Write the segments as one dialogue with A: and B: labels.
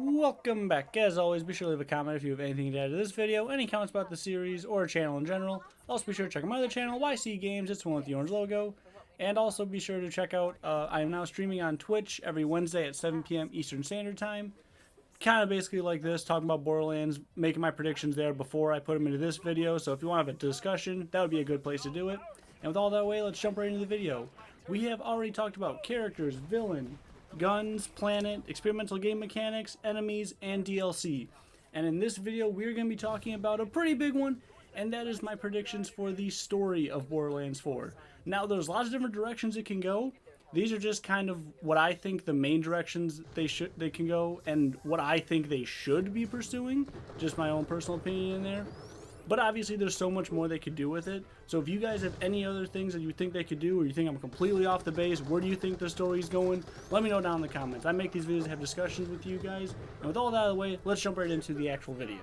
A: Welcome back. As always, be sure to leave a comment if you have anything to add to this video, any comments about the series or channel in general. Also be sure to check out my other channel, YC Games, it's the one with the orange logo. And also be sure to check out, I am now streaming on Twitch every Wednesday at 7 p.m. Eastern Standard Time. Kind of basically like this, talking about Borderlands, making my predictions there before I put them into this video. So if you want to have a discussion, that would be a good place to do it. And with all that way, let's jump right into the video. We have already talked about characters, villain, guns, planet, experimental game mechanics, enemies, and DLC. And in this video, we're going to be talking about a pretty big one, and that is my predictions for the story of Borderlands 4. Now, there's lots of different directions it can go. These are just kind of what I think the main directions they can go, and what I think they should be pursuing. Just my own personal opinion in there. But obviously there's so much more they could do with it. So if you guys have any other things that you think they could do, or you think I'm completely off the base, where do you think the story's going, let me know down in the comments. I make these videos to have discussions with you guys. And with all that out of the way, let's jump right into the actual video.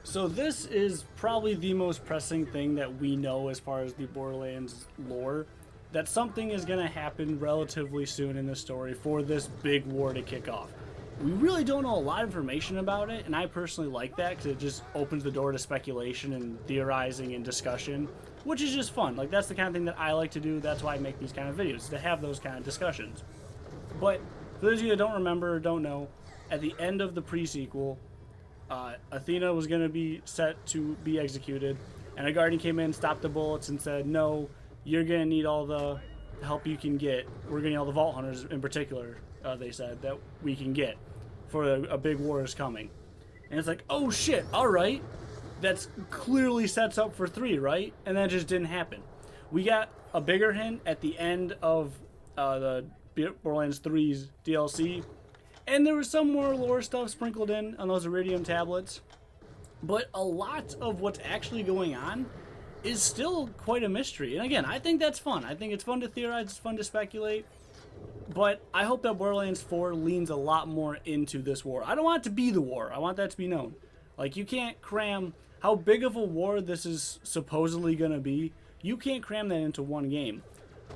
A: So this is probably the most pressing thing that we know as far as the Borderlands lore. That something is going to happen relatively soon in the story for this big war to kick off. We really don't know a lot of information about it, and I personally like that because it just opens the door to speculation and theorizing and discussion, which is just fun. Like, that's the kind of thing that I like to do. That's why I make these kind of videos, to have those kind of discussions. But for those of you that don't remember or don't know, at the end of the pre-sequel, Athena was going to be set to be executed, and a guardian came in, stopped the bullets, and said, no, you're going to need all the help you can get. We're going to need all the Vault Hunters in particular, they said, that we can get. For a big war is coming. And it's like, oh shit, alright. That's clearly sets up for 3, right? And that just didn't happen. We got a bigger hint at the end of the Borderlands 3's DLC. And there was some more lore stuff sprinkled in on those Iridium tablets. But a lot of what's actually going on is still quite a mystery. And again, I think that's fun. I think it's fun to theorize, it's fun to speculate. But I hope that Borderlands 4 leans a lot more into this war. I don't want it to be the war. I want that to be known. Like, you can't cram how big of a war this is supposedly going to be. You can't cram that into one game.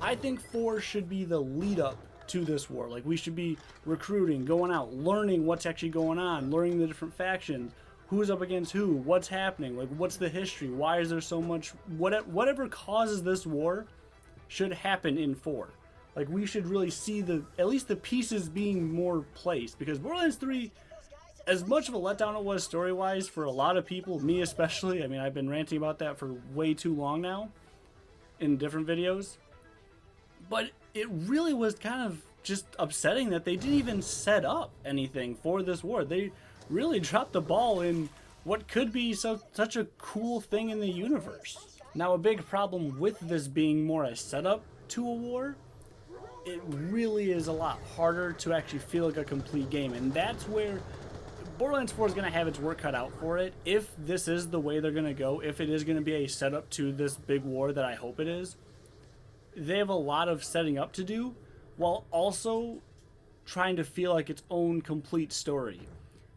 A: I think 4 should be the lead up to this war. Like, we should be recruiting, going out, learning what's actually going on, learning the different factions, who's up against who, what's happening, like, what's the history, why is there so much, whatever causes this war should happen in 4. Like, we should really see at least the pieces being more placed. Because Borderlands 3, as much of a letdown it was story-wise for a lot of people, me especially, I mean, I've been ranting about that for way too long now in different videos. But it really was kind of just upsetting that they didn't even set up anything for this war. They really dropped the ball in what could be such a cool thing in the universe. Now, a big problem with this being more a setup to a war, it really is a lot harder to actually feel like a complete game, and that's where Borderlands 4 is going to have its work cut out for it. If this is the way they're going to go, if it is going to be a setup to this big war that I hope it is, they have a lot of setting up to do while also trying to feel like its own complete story.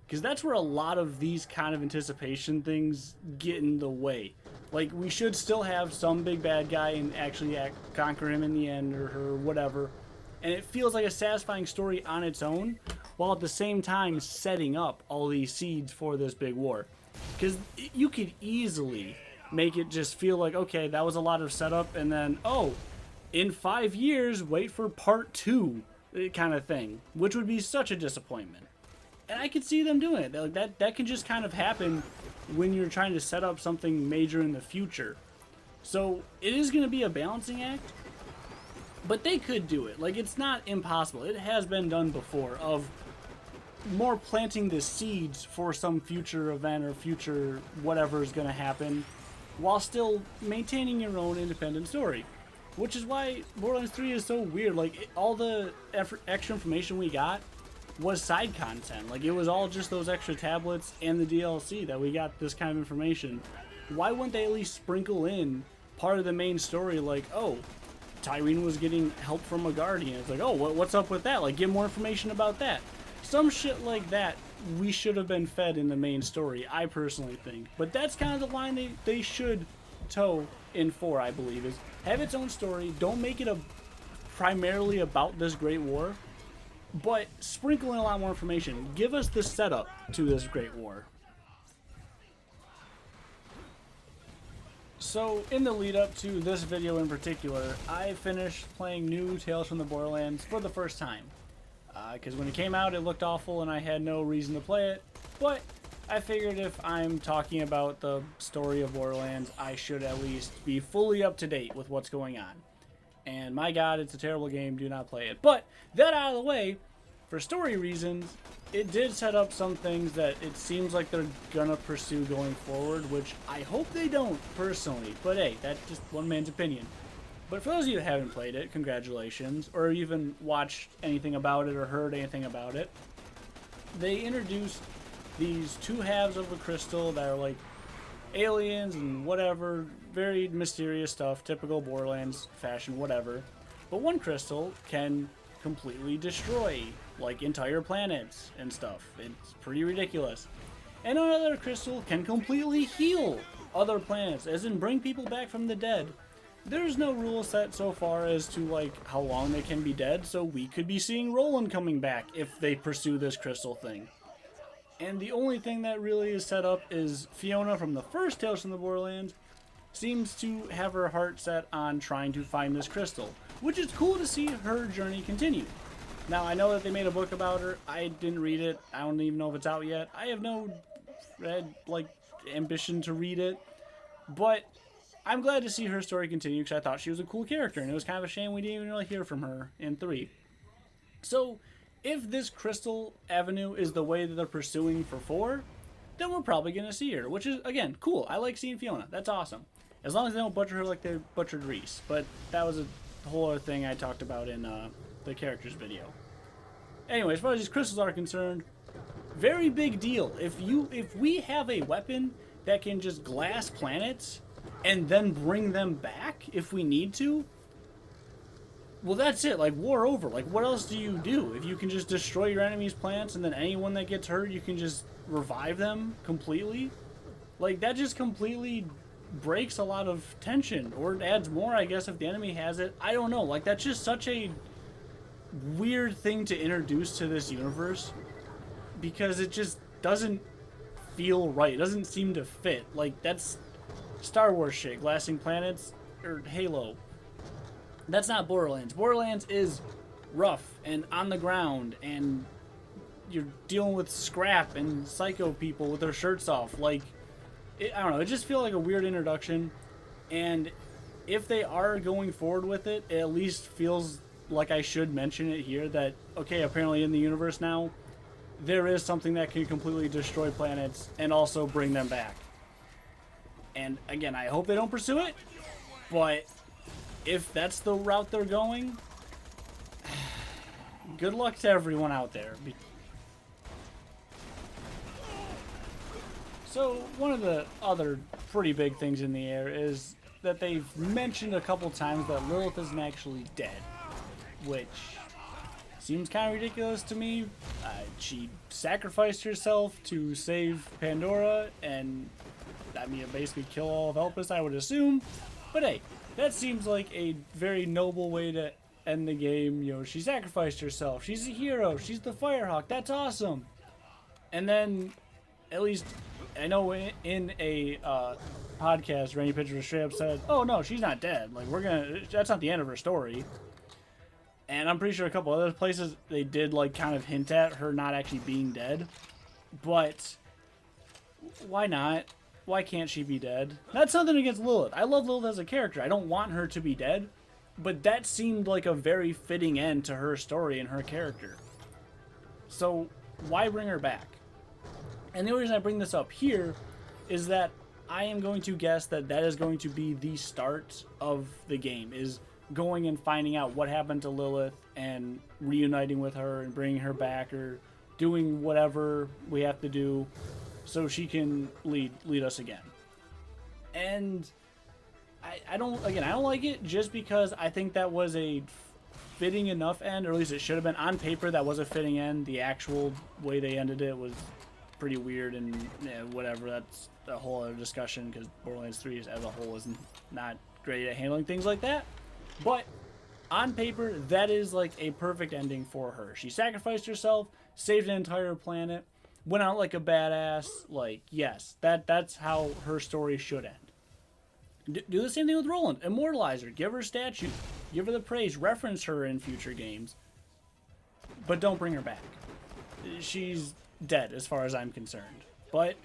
A: Because that's where a lot of these kind of anticipation things get in the way. Like, we should still have some big bad guy and actually conquer him in the end or her, whatever. And it feels like a satisfying story on its own, while at the same time setting up all these seeds for this big war. Because you could easily make it just feel like, okay, that was a lot of setup, and then, oh, in 5 years, wait for part 2 kind of thing. Which would be such a disappointment. And I could see them doing it. Like, that can just kind of happen when you're trying to set up something major in the future. So it is going to be a balancing act, but they could do it. Like, it's not impossible. It has been done before, of more planting the seeds for some future event or future whatever is going to happen, while still maintaining your own independent story. Which is why Borderlands 3 is so weird. Like, all the extra information we got was side content. Like, it was all just those extra tablets and the DLC that we got this kind of information. Why wouldn't they at least sprinkle in part of the main story, like, oh, Tyreen was getting help from a guardian. It's like, oh, what's up with that? Like, get more information about that. Some shit like that we should have been fed in the main story, I personally think. But that's kind of the line they should toe in 4, I believe, is have its own story. Don't make it a primarily about this Great War, but sprinkle in a lot more information. Give us the setup to this Great War. So, in the lead up to this video in particular, I finished playing new Tales from the Borderlands for the first time. Because when it came out, it looked awful and I had no reason to play it. But I figured if I'm talking about the story of Borderlands, I should at least be fully up to date with what's going on. And my god, it's a terrible game, do not play it. But that out of the way, for story reasons, it did set up some things that it seems like they're gonna pursue going forward, which I hope they don't, personally. But hey, that's just one man's opinion. But for those of you that haven't played it, congratulations, or even watched anything about it or heard anything about it, they introduced these two halves of a crystal that are like aliens and whatever, very mysterious stuff, typical Borderlands fashion, whatever. But one crystal can completely destroy like entire planets and stuff. It's pretty ridiculous. And another crystal can completely heal other planets, as in bring people back from the dead. There's no rule set so far as to like how long they can be dead, so we could be seeing Roland coming back if they pursue this crystal thing. And the only thing that really is set up is Fiona from the first Tales from the Borderlands seems to have her heart set on trying to find this crystal, which is cool to see her journey continue. Now, I know that they made a book about her. I didn't read it. I don't even know if it's out yet. I have no ambition to read it. But I'm glad to see her story continue because I thought she was a cool character, and it was kind of a shame we didn't even really hear from her in 3. So, if this crystal avenue is the way that they're pursuing for 4, then we're probably going to see her, which is, again, cool. I like seeing Fiona. That's awesome. As long as they don't butcher her like they butchered Reese. But that was a whole other thing I talked about in the characters video. Anyway, as far as these crystals are concerned, very big deal. If we have a weapon that can just glass planets and then bring them back if we need to, well, that's it. Like, war over. Like, what else do you do? If you can just destroy your enemy's plants and then anyone that gets hurt, you can just revive them completely? Like, that just completely breaks a lot of tension. Or it adds more, I guess, if the enemy has it. I don't know. Like, that's just such a weird thing to introduce to this universe. Because it just doesn't feel right. It doesn't seem to fit. Like, that's Star Wars shit. Glassing planets. Or Halo. That's not Borderlands. Borderlands is rough and on the ground, and you're dealing with scrap and psycho people with their shirts off. Like, I don't know, it just feels like a weird introduction, and if they are going forward with it, it at least feels like I should mention it here that, okay, apparently in the universe now, there is something that can completely destroy planets and also bring them back. And again, I hope they don't pursue it, but if that's the route they're going, good luck to everyone out there. So, one of the other pretty big things in the air is that they've mentioned a couple times that Lilith isn't actually dead, which seems kind of ridiculous to me. She sacrificed herself to save Pandora, and I mean, basically kill all of Elpis, I would assume. But hey, that seems like a very noble way to end the game. You know, she sacrificed herself. She's a hero. She's the Firehawk. That's awesome. And then, at least, I know in a podcast, Rainy Pitcher straight up said, "Oh no, she's not dead. Like that's not the end of her story." And I'm pretty sure a couple other places they did like kind of hint at her not actually being dead. But why not? Why can't she be dead? That's something against Lilith. I love Lilith as a character. I don't want her to be dead. But that seemed like a very fitting end to her story and her character. So, why bring her back? And the only reason I bring this up here is that I am going to guess that that is going to be the start of the game. Is going and finding out what happened to Lilith and reuniting with her and bringing her back or doing whatever we have to do so she can lead us again. And I don't like it just because I think that was a fitting enough end, or at least it should have been. On paper, that was a fitting end. The actual way they ended it was pretty weird, and yeah, whatever. That's a whole other discussion because Borderlands 3 as a whole is not great at handling things like that. But On paper, that is like a perfect ending for her. She sacrificed herself, saved an entire planet, went out like a badass. Like, yes, that's how her story should end. Do the same thing with Roland. Immortalize her. Give her a statue. Give her the praise. Reference her in future games. But don't bring her back. She's dead as far as I'm concerned. But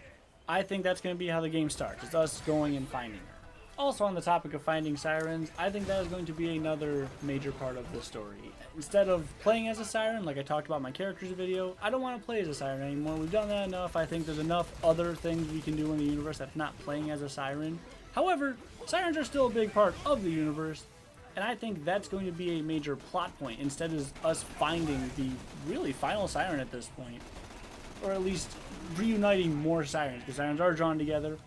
A: I think that's going to be how the game starts. It's us going and finding her. Also, on the topic of finding sirens, I think that is going to be another major part of the story. Instead of playing as a siren, like I talked about in my characters video, I don't want to play as a siren anymore. We've done that enough. I think there's enough other things we can do in the universe that's not playing as a siren. However, sirens are still a big part of the universe, and I think that's going to be a major plot point instead of us finding the really final siren at this point. Or at least reuniting more sirens, because sirens are drawn together.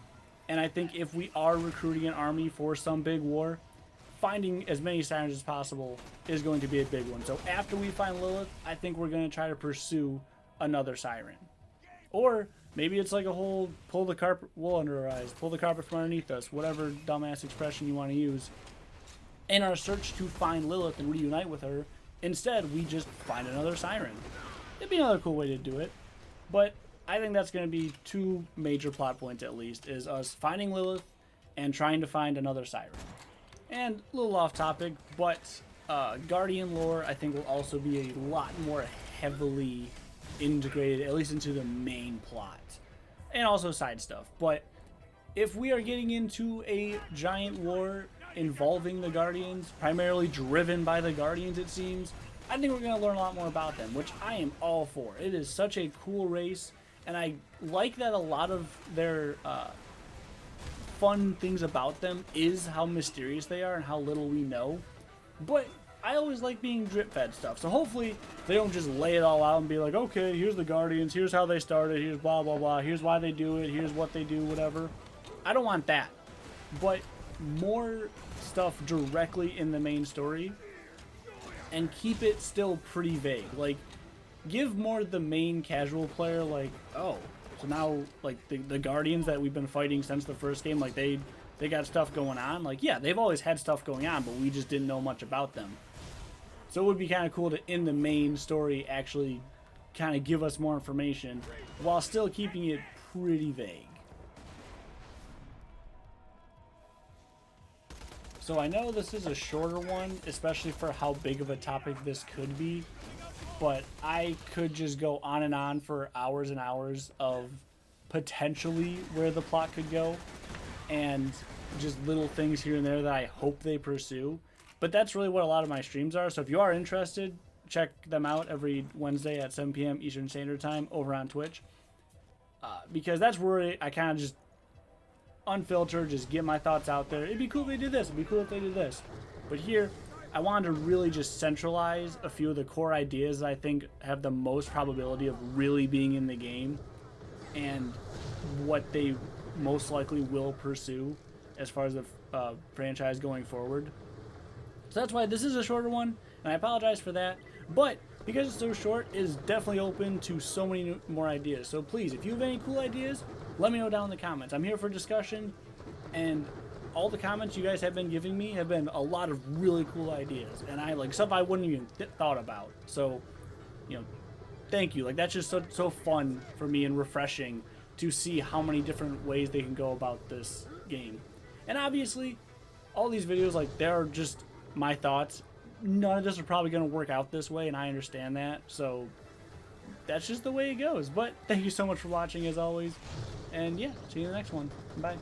A: And I think if we are recruiting an army for some big war, finding as many sirens as possible is going to be a big one. So after we find Lilith, I think we're going to try to pursue another siren. Or maybe it's like a whole pull the carpet wool under our eyes, pull the carpet from underneath us, whatever dumbass expression you want to use. In our search to find Lilith and reunite with her, instead we just find another siren. It'd be another cool way to do it. But I think that's going to be two major plot points at least, is us finding Lilith and trying to find another siren. And a little off topic, but Guardian lore I think will also be a lot more heavily integrated, at least into the main plot. And also side stuff. But if we are getting into a giant war involving the Guardians, primarily driven by the Guardians it seems, I think we're going to learn a lot more about them, which I am all for. It is such a cool race. And I like that a lot of their fun things about them is how mysterious they are and how little we know. But I always like being drip-fed stuff. So hopefully they don't just lay it all out and be like, okay, here's the Guardians, here's how they started, here's blah, blah, blah, here's why they do it, here's what they do, whatever. I don't want that. But more stuff directly in the main story and keep it still pretty vague. Like, give more the main casual player, like, oh, so now, like, the Guardians that we've been fighting since the first game, like, they got stuff going on. Like, yeah, they've always had stuff going on, but we just didn't know much about them. So it would be kind of cool to, in the main story, actually kind of give us more information while still keeping it pretty vague. So I know this is a shorter one, especially for how big of a topic this could be. But I could just go on and on for hours and hours of potentially where the plot could go and just little things here and there that I hope they pursue. But that's really what a lot of my streams are. So if you are interested, check them out every Wednesday at 7 p.m. Eastern Standard Time over on Twitch. Because that's where I kind of just unfiltered, just get my thoughts out there. It'd be cool if they did this. It'd be cool if they did this. But here, I wanted to really just centralize a few of the core ideas that I think have the most probability of really being in the game and what they most likely will pursue as far as the franchise going forward. So that's why this is a shorter one, and I apologize for that. But because it's so short, it is definitely open to so many more ideas. So please, if you have any cool ideas, let me know down in the comments. I'm here for discussion, and all the comments you guys have been giving me have been a lot of really cool ideas, and I like stuff I wouldn't even thought about. So, you know, thank you. Like, that's just so fun for me and refreshing to see how many different ways they can go about this game. And obviously, all these videos, like, they're just my thoughts. None of this is probably going to work out this way, and I understand that. So that's just the way it goes. But thank you so much for watching, as always. And yeah, see you in the next one. Bye.